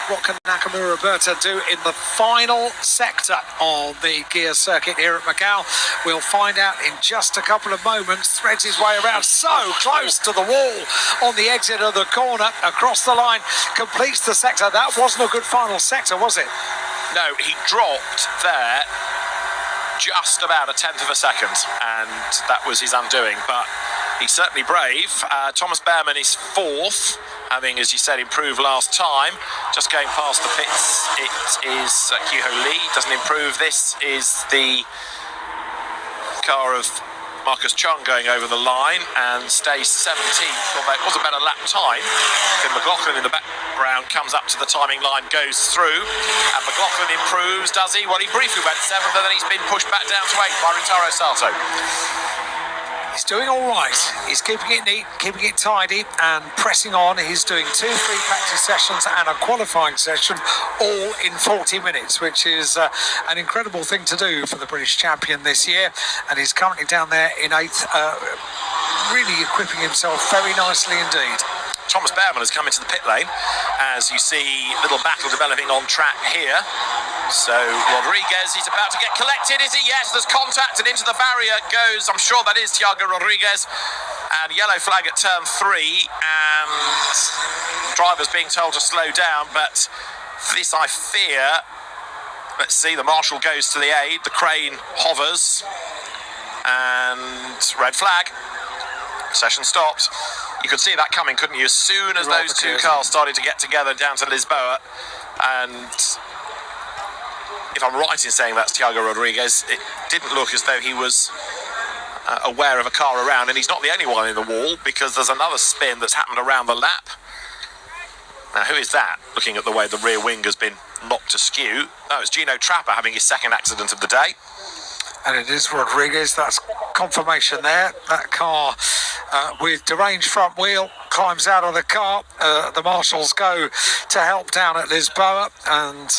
what can Nakamura Berta do in the final sector of the gear circuit here at Macau. We'll find out in just a couple of moments. Threads his way around so close to the wall on the exit of the corner, across the line, completes the sector. That wasn't a good final sector, was it? No, he dropped there just about a tenth of a second, and that was his undoing, but he's certainly brave. Thomas Behrmann is fourth, having, as you said, improved last time. Just going past the pits, it is Kyuho Lee, doesn't improve. This is the car of Marcus Chung going over the line and stays 17th, although it was a better lap time. Then McLaughlin in the background comes up to the timing line, goes through, and McLaughlin improves, does he? Well, he briefly went 7th, and then he's been pushed back down to 8th by Rintaro Sato. He's doing all right. He's keeping it neat, keeping it tidy, and pressing on. He's doing 2 free practice sessions and a qualifying session, all in 40 minutes, which is an incredible thing to do for the British champion this year. And he's currently down there in 8th, really equipping himself very nicely indeed. Thomas Behrmann has come into the pit lane, as you see, little battle developing on track here. So Rodriguez, he's about to get collected, is he? Yes, there's contact, and into the barrier goes, I'm sure that is Thiago Rodriguez, and yellow flag at turn 3, and driver's being told to slow down, but this, I fear, let's see, the marshal goes to the aid, the crane hovers, and red flag, session stopped. You could see that coming, couldn't you? As soon as those two cars started to get together down to Lisboa, and if I'm right in saying that's Thiago Rodriguez, it didn't look as though he was aware of a car around, and he's not the only one in the wall, because there's another spin that's happened around the lap. Now, who is that? Looking at the way the rear wing has been knocked askew. Oh, it's Gino Trapper having his second accident of the day. And it is Rodriguez, that's confirmation there. That car with deranged front wheel climbs out of the car. The marshals go to help down at Lisboa, and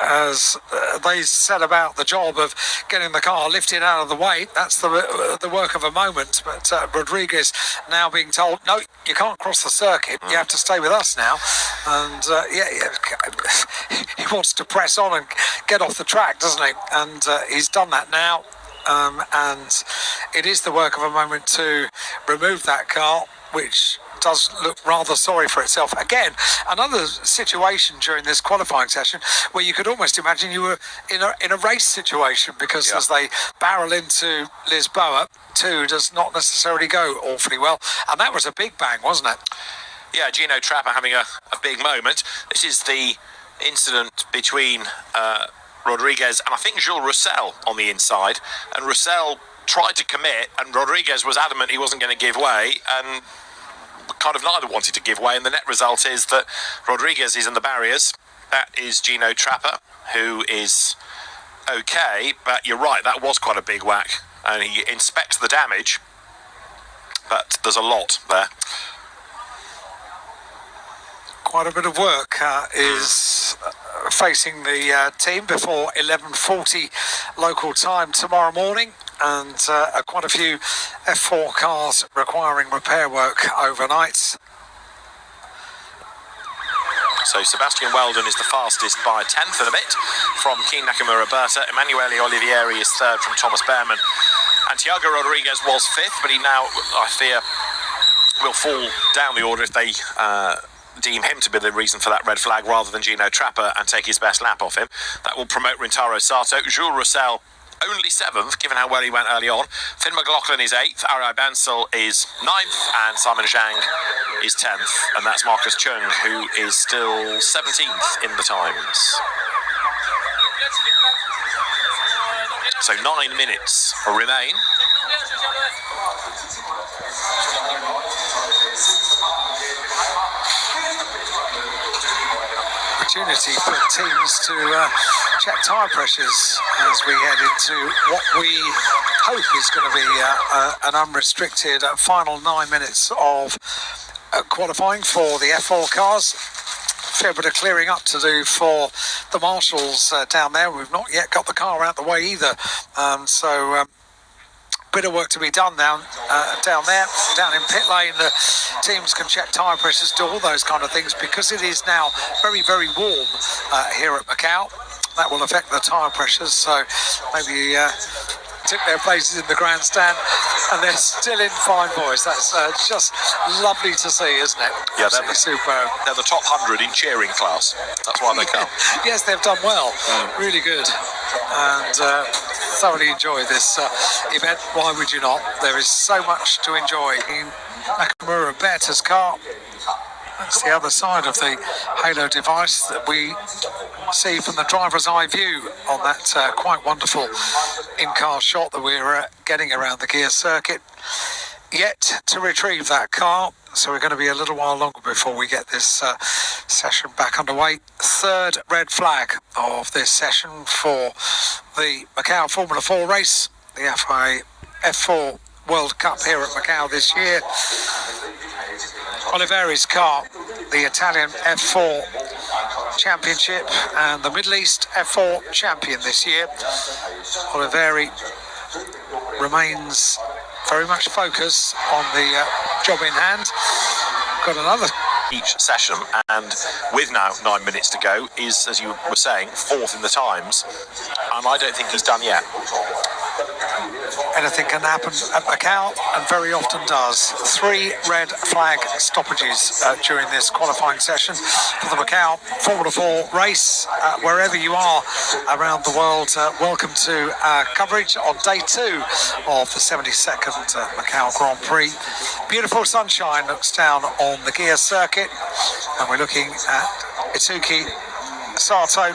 as they set about the job of getting the car lifted out of the way, that's the work of a moment. But Rodriguez now being told, no, you can't cross the circuit, you have to stay with us now. And he wants to press on and get off the track, doesn't he? And he's done that now. And it is the work of a moment to remove that car, which does look rather sorry for itself. Again, another situation during this qualifying session where you could almost imagine you were in a race situation, because as they barrel into Lisboa, 2 does not necessarily go awfully well. And that was a big bang, wasn't it? Yeah, Gino Trapper having a big moment. This is the incident between Rodriguez and I think Jules Roussel on the inside, and Roussel tried to commit, and Rodriguez was adamant he wasn't going to give way, and kind of neither wanted to give way, and the net result is that Rodriguez is in the barriers. That is Gino Trapper, who is okay, but you're right, that was quite a big whack, and he inspects the damage, but there's a lot there. Quite a bit of work is facing the team before 11:40 local time tomorrow morning, and quite a few F4 cars requiring repair work overnight. So Sebastian Weldon is the fastest by a tenth and a bit from Keen Nakamura Berta. Emanuele Olivieri is third from Thomas Behrmann, and Thiago Rodriguez was fifth, but he now, I fear, will fall down the order if they deem him to be the reason for that red flag rather than Gino Trapper and take his best lap off him. That will promote Rintaro Sato. Jules Roussel only 7th, given how well he went early on. Finn McLaughlin is 8th, Arai Bansal is 9th, and Simon Zhang is 10th. And that's Marcus Chung, who is still 17th in the times. So 9 minutes remain. Opportunity for teams to check tyre pressures as we head into what we hope is going to be an unrestricted final 9 minutes of qualifying for the F4 cars. Fair bit of clearing up to do for the marshals down there. We've not yet got the car out the way either, so bit of work to be done down in pit lane. The teams can check tyre pressures, do all those kind of things, because it is now very, very warm here at Macau. That will affect the tyre pressures, so maybe took their places in the grandstand, and they're still in fine voice. That's just lovely to see, isn't it? Yeah, absolutely superb. They're the top 100 in cheering class. That's why they come. Yes, they've done well. Really good. And thoroughly enjoy this event. Why would you not? There is so much to enjoy in Nakamura Betta's car. That's the other side of the halo device that we see from the driver's eye view on that quite wonderful in-car shot that we're getting around the gear circuit. Yet to retrieve that car, so we're going to be a little while longer before we get this session back underway. Third red flag of this session for the Macau Formula 4 race, the FIA F4 World Cup here at Macau this year. Oliveri's car, the Italian F4 Championship and the Middle East F4 champion this year. Oliveri remains very much focused on the job in hand. Got another each session, and with now 9 minutes to go, is, as you were saying, fourth in the times, and I don't think he's done yet. Anything can happen at Macau, and very often does. 3 red flag stoppages during this qualifying session for the Macau Formula 4 race. Wherever you are around the world, welcome to our coverage on day 2 of the 72nd Macau Grand Prix. Beautiful sunshine looks down on the gear circuit, and we're looking at Itsuki Sato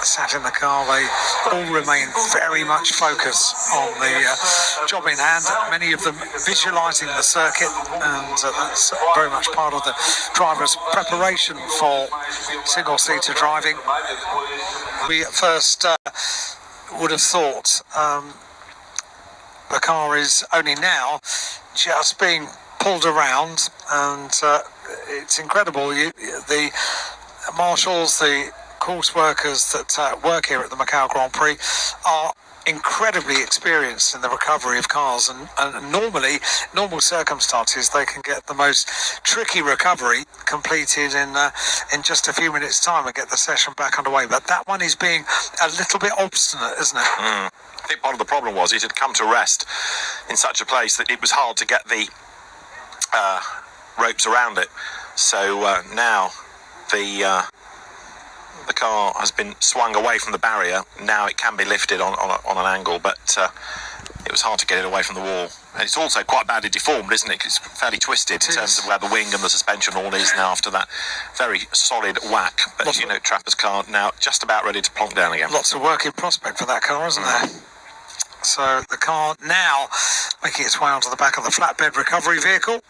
sat in the car. They all remain very much focused on the job in hand, many of them visualising the circuit, and that's very much part of the driver's preparation for single-seater driving. We at first would have thought the car is only now just being pulled around, and it's incredible. The marshals, the course workers that work here at the Macau Grand Prix are incredibly experienced in the recovery of cars, and normally, normal circumstances, they can get the most tricky recovery completed in just a few minutes' time and get the session back underway. But that one is being a little bit obstinate, isn't it? I think part of the problem was it had come to rest in such a place that it was hard to get the ropes around it. So now the car has been swung away from the barrier. Now it can be lifted on an angle, but it was hard to get it away from the wall. And it's also quite badly deformed, isn't it? It's fairly twisted in terms of where the wing and the suspension all is now after that very solid whack. But as you know, Trapper's car now just about ready to plonk down again. Lots of work in prospect for that car, isn't there? So the car now making its way onto the back of the flatbed recovery vehicle.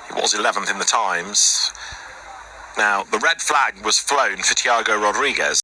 It was 11th in the times. Now, the red flag was flown for Thiago Rodriguez.